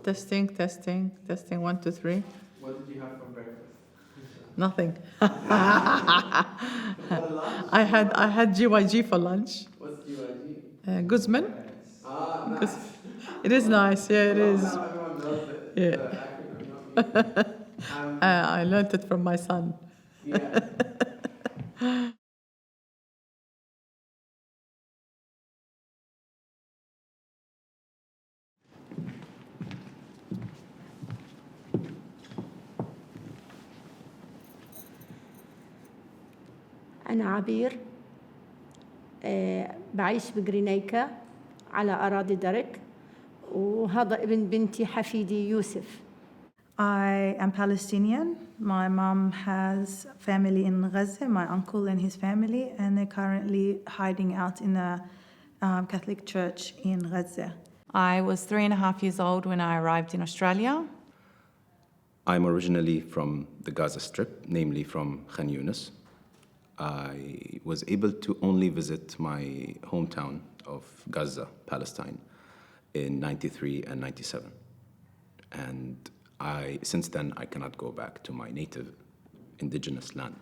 Testing, testing, testing. 1, 2, 3. What did you have for breakfast? Nothing. For lunch? I had GYG for lunch. What's GYG? Guzman. Nice. It is nice. Yeah, it is. Now everyone knows it. Yeah. The acronym, not me. I learned it from my son. Yeah. أنا عبير بعيش بجرينيكا على أراضي درك وهذا ابن بنتي حفيدي يوسف. I am Palestinian. My mom has family in Gaza, my uncle and his family, and they're currently hiding out in a Catholic church in Gaza. I was 3.5 years old when I arrived in Australia. I'm originally from the Gaza Strip, namely from Khan Yunis. I was able to only visit my hometown of Gaza, Palestine, in 93 and 97. And since then, I cannot go back to my native indigenous land.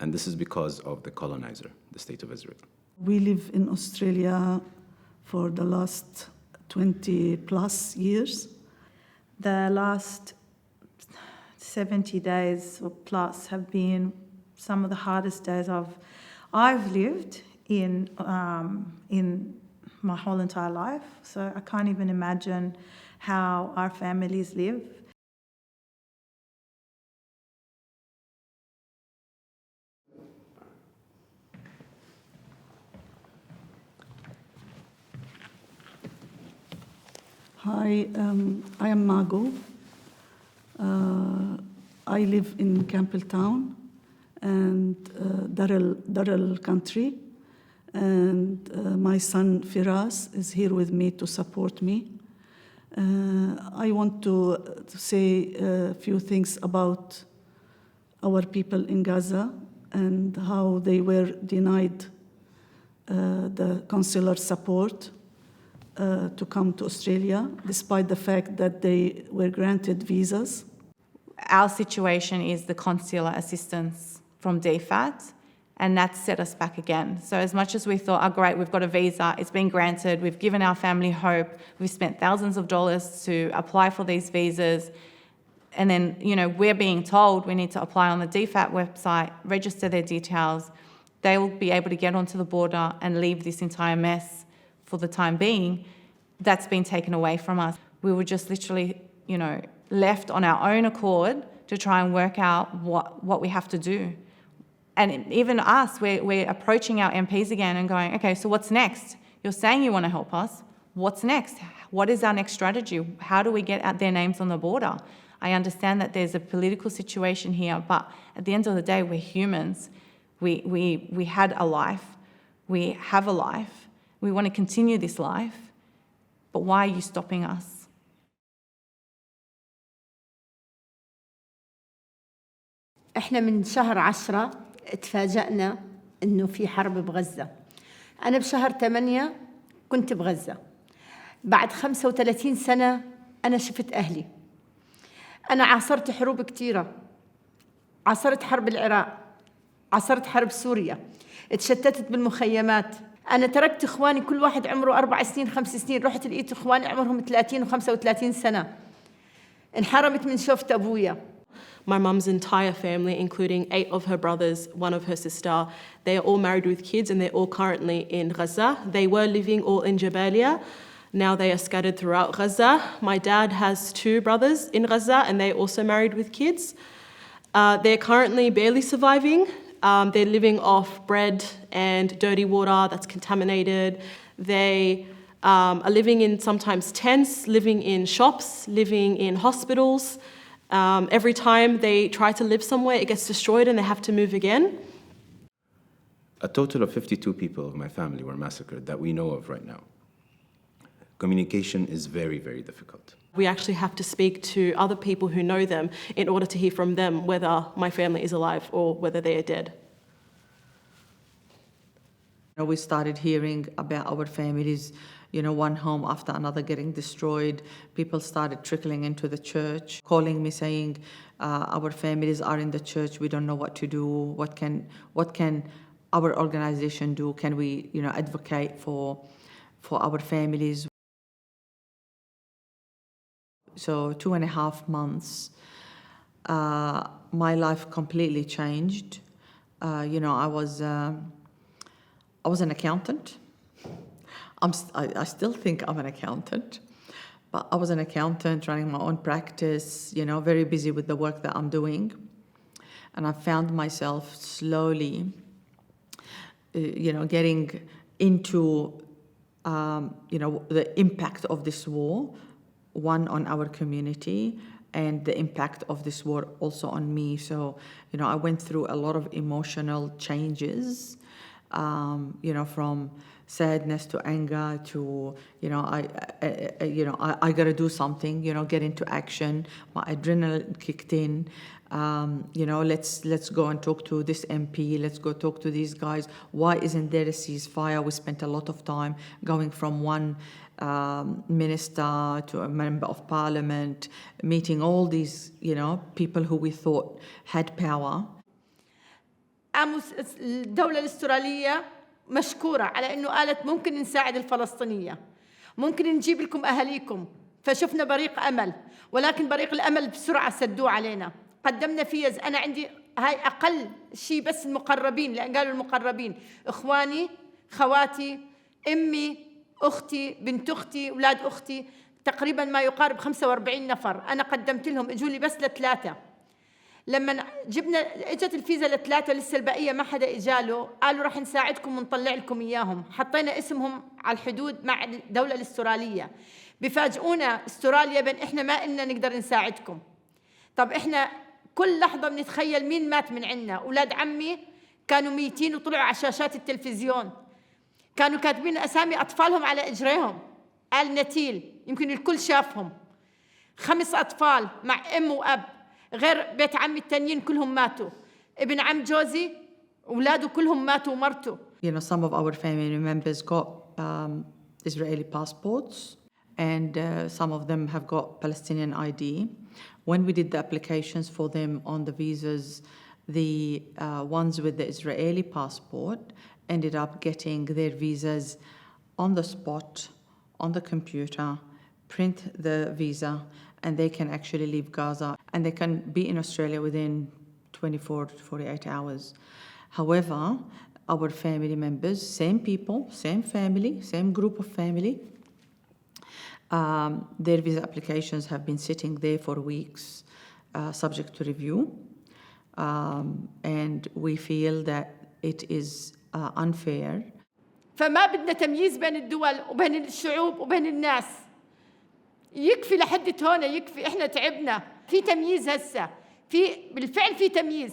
And this is because of the colonizer, the State of Israel. We live in Australia for the last 20 plus years. The last 70 days or plus have been some of the hardest days I've lived in my whole entire life. So I can't even imagine how our families live. Hi, I am Mago. I live in Campbelltown and Darrell country. And my son Feras is here with me to support me. I want to say a few things about our people in Gaza and how they were denied the consular support to come to Australia, despite the fact that they were granted visas. Our situation is the consular assistance from DFAT, and that set us back again. So as much as we thought, oh great, we've got a visa, it's been granted, we've given our family hope, we've spent thousands of dollars to apply for these visas, and then, we're being told we need to apply on the DFAT website, register their details, they will be able to get onto the border and leave this entire mess for the time being. That's been taken away from us. We were just literally, left on our own accord to try and work out what we have to do. And even us, we're approaching our MPs again and going, okay, so what's next? You're saying you want to help us. What's next? What is our next strategy? How do we get their names on the border? I understand that there's a political situation here, but at the end of the day, we're humans. We had a life. We have a life. We want to continue this life. But why are you stopping us? إحنا من شهر 10 اتفاجأنا إنه في حرب بغزة. أنا بشهر 8 كنت بغزة. بعد 35 سنة أنا شفت أهلي. أنا عاصرت حروب كتيرة. عاصرت حرب العراق. عاصرت حرب سوريا. اتشتتت بالمخيمات. أنا تركت إخواني كل واحد عمره 4 سنين 5 سنين. رحت لقيت إخواني عمرهم 30 و35 سنة. انحرمت من شوفت أبويا. My mum's entire family, including 8 of her brothers, 1 of her sister, they are all married with kids and they're all currently in Gaza. They were living all in Jabalia. Now they are scattered throughout Gaza. My dad has 2 brothers in Gaza and they're also married with kids. They're currently barely surviving. They're living off bread and dirty water that's contaminated. They are living in sometimes tents, living in shops, living in hospitals. Every time they try to live somewhere, it gets destroyed and they have to move again. A total of 52 people of my family were massacred that we know of right now. Communication is very, very difficult. We actually have to speak to other people who know them in order to hear from them whether my family is alive or whether they are dead. We started hearing about our families one home after another getting destroyed. People started trickling into the church, calling me saying, our families are in the church, we don't know what to do, what can our organization do, can we advocate for our families. So 2.5 months, my life completely changed. I was an accountant. I still think I'm an accountant, but I was an accountant running my own practice, very busy with the work that I'm doing. And I found myself slowly, getting into, the impact of this war, one on our community, and the impact of this war also on me. So, I went through a lot of emotional changes, from sadness to anger to, I got to do something, get into action. My adrenaline kicked in. Let's go and talk to this MP. Let's go talk to these guys. Why isn't there a ceasefire? We spent a lot of time going from one minister to a member of parliament, meeting all these, people who we thought had power. الدولة الأسترالية مشكورة على أنه قالت ممكن نساعد الفلسطينية، ممكن نجيب لكم أهاليكم، فشفنا بريق أمل، ولكن بريق الأمل بسرعة سدوه علينا. قدمنا فيز، أنا عندي هاي أقل شيء بس المقربين، لأن قالوا المقربين إخواني، خواتي، أمي، أختي، بنت أختي، أولاد أختي، تقريبا ما يقارب 45 نفر. أنا قدمت لهم، إجوا لي بس ل3. لما اجت الفيزا ل3 لسه البقيه ما حدا اجاله، قالوا راح نساعدكم ونطلع لكم اياهم. حطينا اسمهم على الحدود مع الدوله الاستراليه. بفاجئونا استراليا بان احنا ما إلنا نقدر نساعدكم. طب احنا كل لحظه بنتخيل مين مات من عندنا. اولاد عمي كانوا ميتين وطلعوا على شاشات التلفزيون، كانوا كاتبين اسامي اطفالهم على اجريهم، آل نتيل، يمكن الكل شافهم. 5 أطفال مع ام واب، غير بيت عمي التانيين كلهم ماتوا. ابن عم جوزي أولاده كلهم ماتوا ومرتوا. Some of our family members got Israeli passports, and some of them have got Palestinian ID. When we did the applications for them on the visas, the ones with the Israeli passport ended up getting their visas on the spot, on the computer, print the visa, and they can actually leave Gaza, and they can be in Australia within 24 to 48 hours. However, our family members, same people, same family, same group of family, their visa applications have been sitting there for weeks, subject to review, and we feel that it is unfair. فما بدنا تمييز بين الدول وبين الشعوب وبين الناس. يكفي لحد هون، يكفي، احنا تعبنا. في تمييز هسه، بالفعل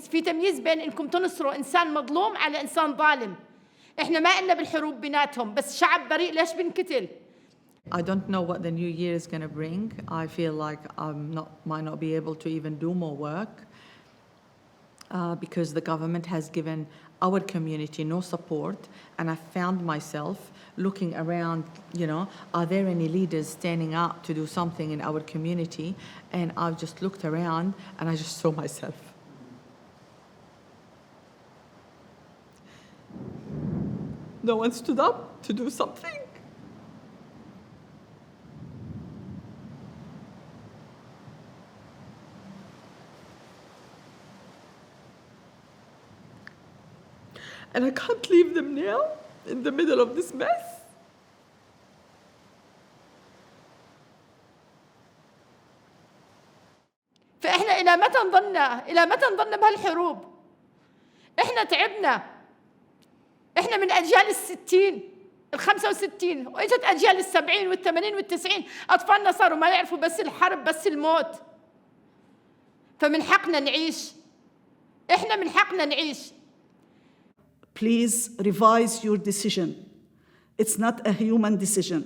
في تمييز بين انكم تنصروا انسان مظلوم على انسان ظالم. احنا ما قلنا بالحروب بيناتهم، بس شعب بريء ليش بنقتل؟ I don't know what the new year is going to bring. I feel like might not be able to even do more work because the government has given our community no support, and I found myself looking around, are there any leaders standing up to do something in our community? And I've just looked around and I just saw myself. No one stood up to do something. And I can't leave them now in the middle of this mess. فإحنا إلى متى نضلنا بهالحروب؟ إحنا تعبنا. إحنا من أجيال 60 65 وإجت أجيال 70 80 90، أطفالنا صاروا ما يعرفوا بس الحرب بس الموت. فمن حقنا نعيش. إحنا من حقنا نعيش. Please revise your decision. It's not a human decision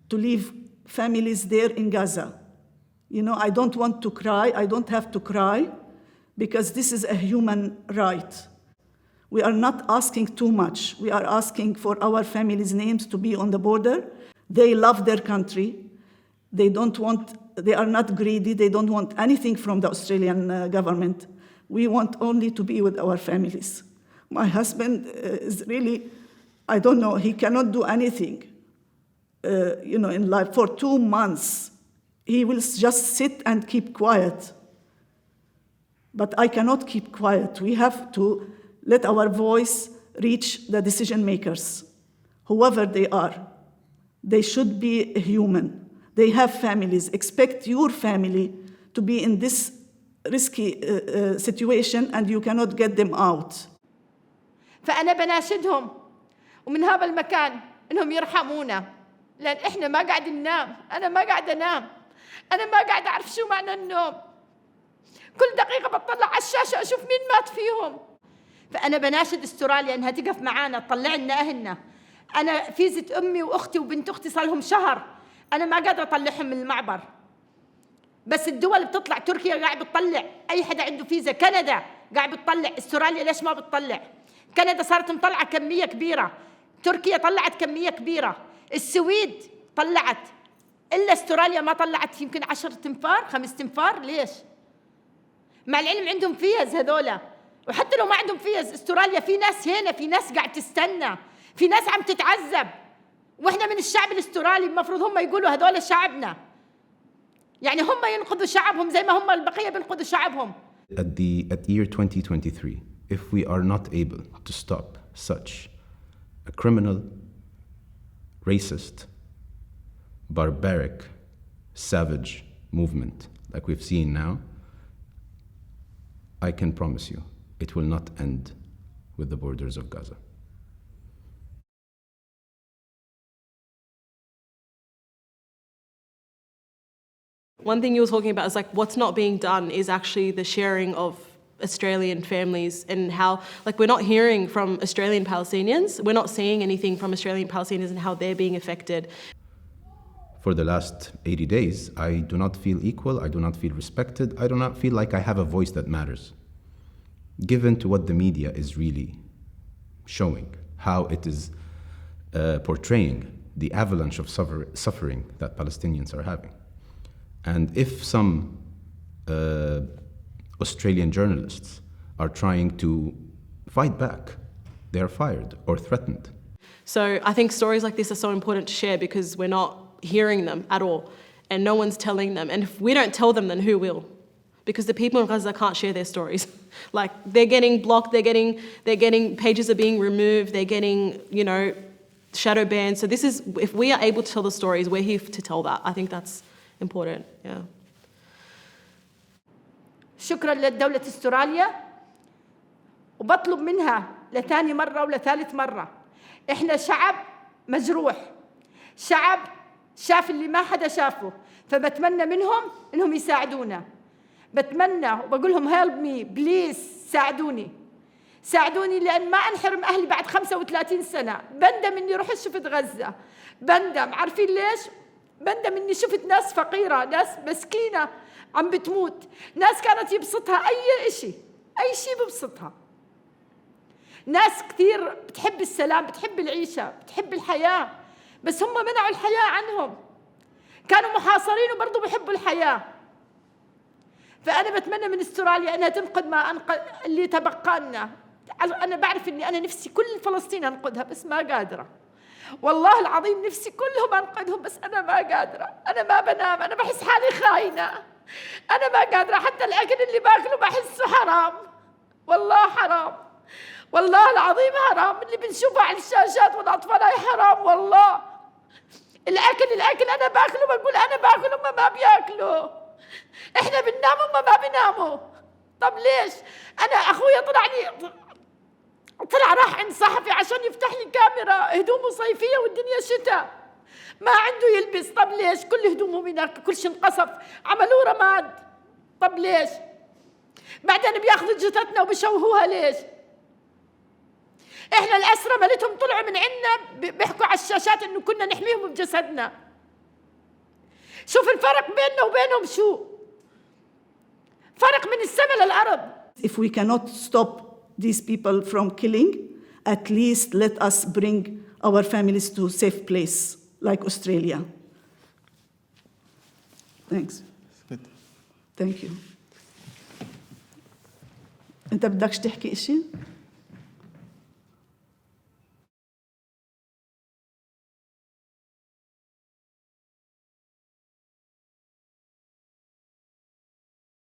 to leave families there in Gaza. I don't want to cry. I don't have to cry because this is a human right. We are not asking too much. We are asking for our families' names to be on the border. They love their country. They are not greedy. They don't want anything from the Australian government. We want only to be with our families. My husband is really, I don't know, he cannot do anything, in life. For 2 months, he will just sit and keep quiet. But I cannot keep quiet. We have to let our voice reach the decision makers, whoever they are. They should be human. They have families. Expect your family to be in this risky situation and you cannot get them out. فأنا بناشدهم ومن هذا المكان إنهم يرحمونا لأن إحنا ما قاعد ننام. أنا ما قاعد أنام. أنا ما قاعد أعرف شو معنى النوم. كل دقيقة بطلع على الشاشة أشوف مين مات فيهم. فأنا بناشد استراليا إنها تقف معانا تطلع لنا أهلنا. أنا فيزة أمي وأختي وبنت أختي صار لهم شهر. أنا ما قادرة أطلعهم من المعبر. بس الدول بتطلع، تركيا قاعد بتطلع، أي حدا عنده فيزا، كندا قاعد بتطلع، استراليا ليش ما بتطلع؟ كندا صارت مطلعة كمية كبيرة، تركيا طلعت كمية كبيرة، السويد طلعت، إلا استراليا ما طلعت يمكن 10 تنفار 5 تنفار. ليش؟ مع العلم عندهم فيز هذولا، وحتى لو ما عندهم فيز استراليا في ناس هنا، في ناس قاعد تستنى، في ناس عم تتعذب، واحنا من الشعب الاسترالي المفروض هم يقولوا هذول شعبنا، يعني هم ينقذوا شعبهم زي ما هم البقية بينقذوا شعبهم. At year 2023, if we are not able to stop such a criminal, racist, barbaric, savage movement like we've seen now, I can promise you it will not end with the borders of Gaza. One thing you were talking about is like what's not being done is actually the sharing of Australian families and how, like, we're not hearing from Australian Palestinians. We're not seeing anything from Australian Palestinians and how they're being affected. For the last 80 days, I do not feel equal, I do not feel respected, I do not feel like I have a voice that matters. Given to what the media is really showing, how it is portraying the avalanche of suffering that Palestinians are having. And if some Australian journalists are trying to fight back, they are fired or threatened. So I think stories like this are so important to share because we're not hearing them at all and no one's telling them. And if we don't tell them, then who will? Because the people in Gaza can't share their stories. Like, they're getting blocked, they're getting pages are being removed, they're getting, shadow banned. So this is, if we are able to tell the stories, we're here to tell that. I think that's important, yeah. شكرا للدولة استراليا وبطلب منها لثاني مرة ولثالث مرة. احنا شعب مجروح، شعب شاف اللي ما حدا شافه، فبتمنى منهم انهم يساعدونا. بتمنى وبقول لهم help me please، ساعدوني لأن ما أنحرم أهلي بعد 35 سنة. بندم إني رحت شفت غزة، بندم. عارفين ليش؟ بندم إني شفت ناس فقيرة، ناس مسكينة عم بتموت، ناس كانت يبسطها أي شيء ببسطها، ناس كثير بتحب السلام، بتحب العيشة، بتحب الحياة، بس هم منعوا الحياة عنهم. كانوا محاصرين وبرضه بيحبوا الحياة. فأنا بتمنى من استراليا أنها تنقذ ما اللي تبقى لنا. أنا بعرف إني أنا نفسي كل فلسطين أنقذها بس ما قادرة. والله العظيم نفسي كلهم أنقذهم بس أنا ما قادرة. أنا ما بنام، أنا بحس حالي خاينة، أنا ما قادرة. حتى الأكل اللي باكله بحسه حرام، والله حرام، والله العظيم حرام. اللي بنشوفه على الشاشات والأطفال هاي حرام والله. الأكل أنا باكله، بقول أنا باكل هم ما بياكلوا. إحنا بننام هم ما بيناموا. طب ليش؟ أنا أخويا طلع راح عند صحفي عشان يفتح لي كاميرا، هدومه صيفية والدنيا شتاء، ما عنده يلبس. طب ليش؟ كل هدومهم هناك كل شيء انقصف، عملوه رماد. طب ليش؟ بعدين بياخذوا جثتنا وبشوهوها. ليش؟ إحنا الأسرى مالتهم طلعوا من عنا بيحكوا على الشاشات إنه كنا نحميهم بجسدنا. شوف الفرق بيننا وبينهم شو؟ فرق من السماء للأرض. If we cannot stop these people from killing, at least let us bring our families to a safe place, like Australia. Thanks. Good. Thank you. أنت بدكش تحكي إشي؟